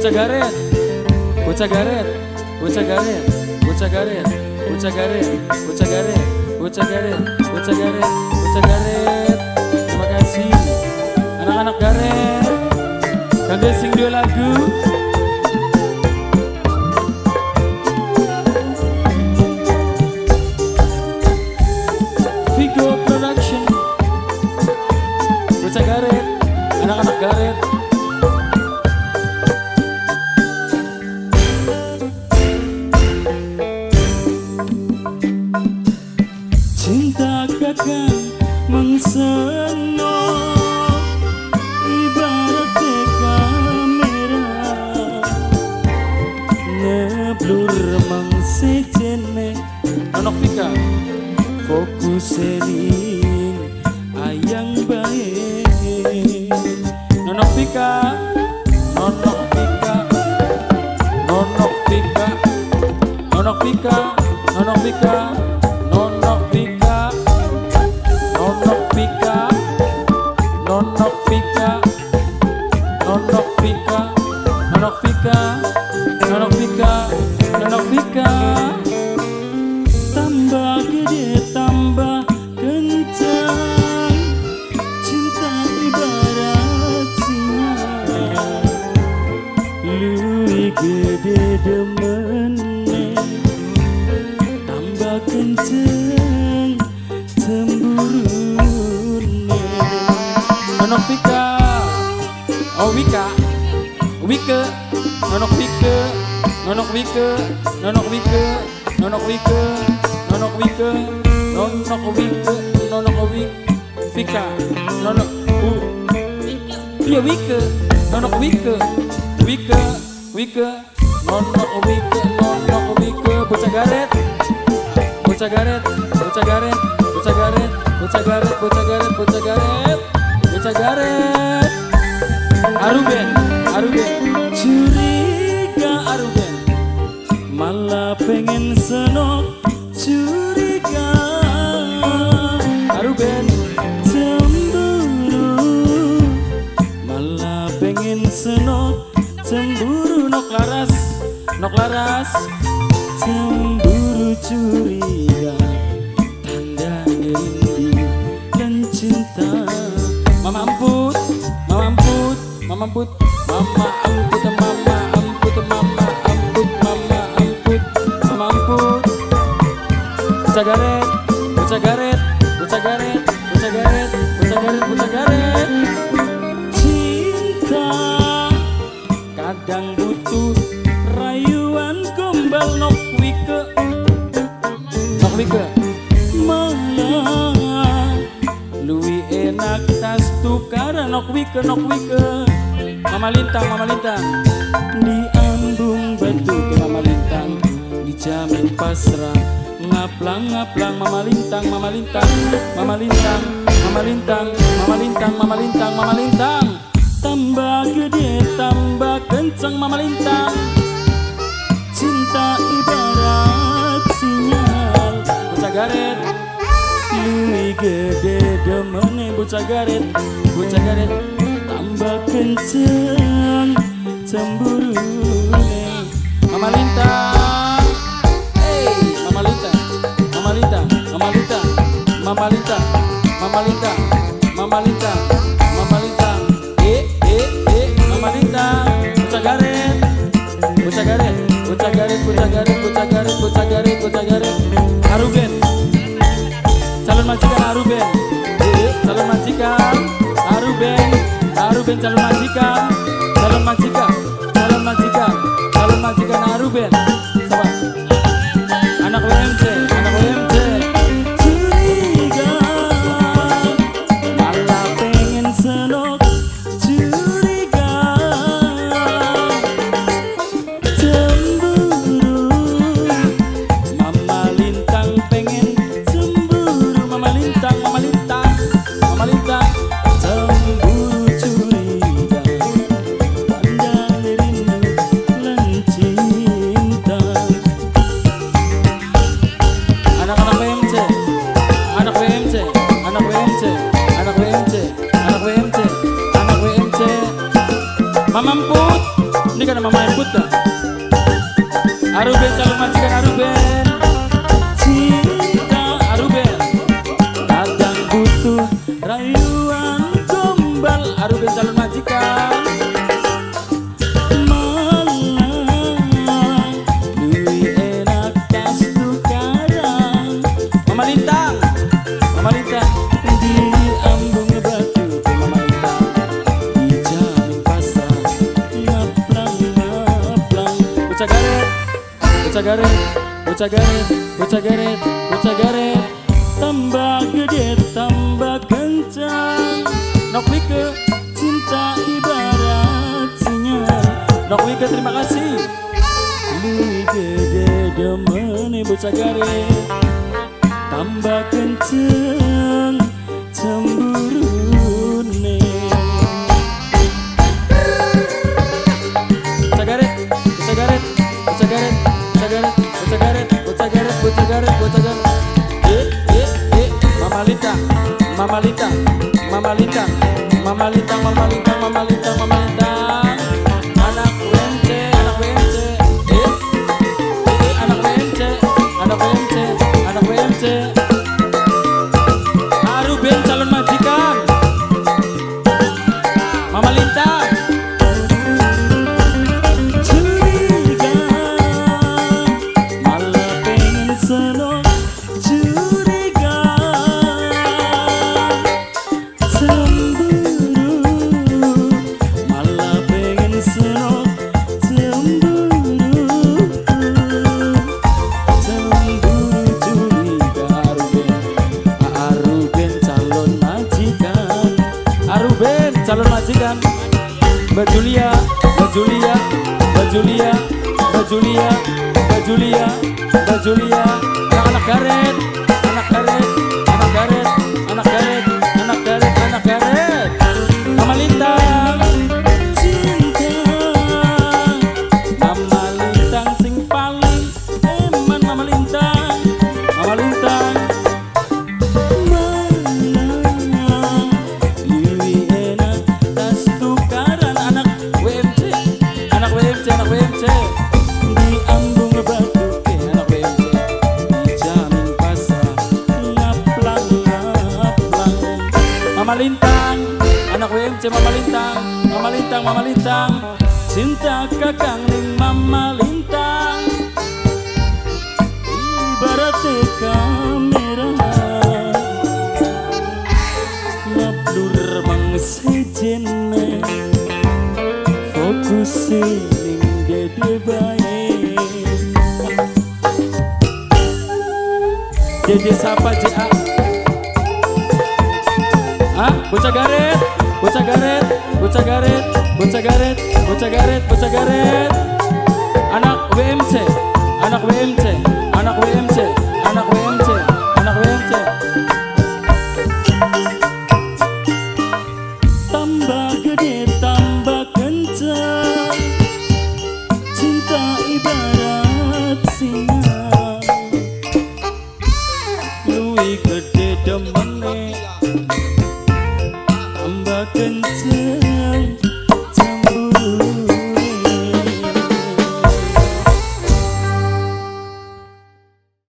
bocah garet, bocah garet, bocah garet, bocah garet, bocah garet, bocah garet, bocah garet, bocah garet, bocah garet. Terima kasih anak-anak garet. Kalian sing dua lagu. Vigo Production. Bocah garet, anak-anak garet. Cinta kakak mengseno ibarat kamera ngeblur mengsejene Nonok Vika fokus seling ayang bae Nonok Vika Nonok Vika Nonok Vika Nonok Vika Nonok Vika Nonok Vika Nonok Vika Nonok Vika Nonok Vika Nonok Vika Nonok Vika Nonok Vika tambah gede tambah kencang cinta ibarat singa luwih gede demene tambah kencang cemburune Nonok Vika oh Wika Wike Nonok Wike Nonok Wike Nonok Wike Nonok Wike Nonok Wike Nonok Wike Nonok Wike Vika Nonok iya Wike Nonok Wike Wike Wike Nonok Wike Nonok Wike bocah garet bocah garet bocah garet bocah garet bocah garet bocah garet bocah garet bocah garet Aruben Aruben curiga Aruben malah pengen senok curiga Aruben cemburu malah pengen senok cemburu nok laras cemburu curiga tanda rindu dan cinta mama amput mama amput mama amput mama amput mama amput mama amput mama amput mama amput bocah garet bocah garet bocah garet bocah garet bocah garet bocah garet cinta kadang butuh rayuan gombal nok wike malah luwi enak tas tukaran nok wike mama lintang diambung batu ke mama lintang dijamin pasrah ngaplang mama lintang mama lintang mama lintang mama lintang mama lintang mama lintang mama lintang tambah gede tambah kencang mama lintang cinta ibarat sinyal bocah garet luwih gede demene bocah garet tambah kencang cemburune mama lintang hey mama lintang mama lintang mama lintang mama lintang mama lintang mama lintang mama lintang mama lintang bocah garet bocah garet bocah garet bocah garet bocah garet bocah garet bocah garet Aruben calon majikan Aruben calon majikan Aruben Aruben calon majikan calon majikan calon majikan calon majikan Aruben coba anak WMC curiga malah pengen senok curiga cemburu mama lintang pengen cemburu mama lintang mama lintang mama lintang cemburu curiga pandang rindu lan cinta Mamalita. Aruben calon majikan Aruben. Cinta Aruben. Kadang butuh rayuan gombal Aruben calon majikan. Bocah garet, tambah gede, tambah kencang. Nok Wike, cinta ibarat singa. Nok Wike, terima kasih. Lu gede demene bocah garet, tambah kencang cemburune. Bocah garet. Mamalita. Anak wence. Anak wence. Aruben calon majikan. Mamalita. Calon majikan Mbak Julia anak garet Mama Lintang cinta Mama Lintang sing paling eman Mama Lintang Mama Lintang, anak WMC Mama Lintang, cinta kakang ning Mama Lintang, ibarat kamera, ngabdur mangsejene, fokus ning dede bae, dede sapa JA. Bocah garet, anak WMC, tambah gede, tambah kencang, cinta ibarat singa,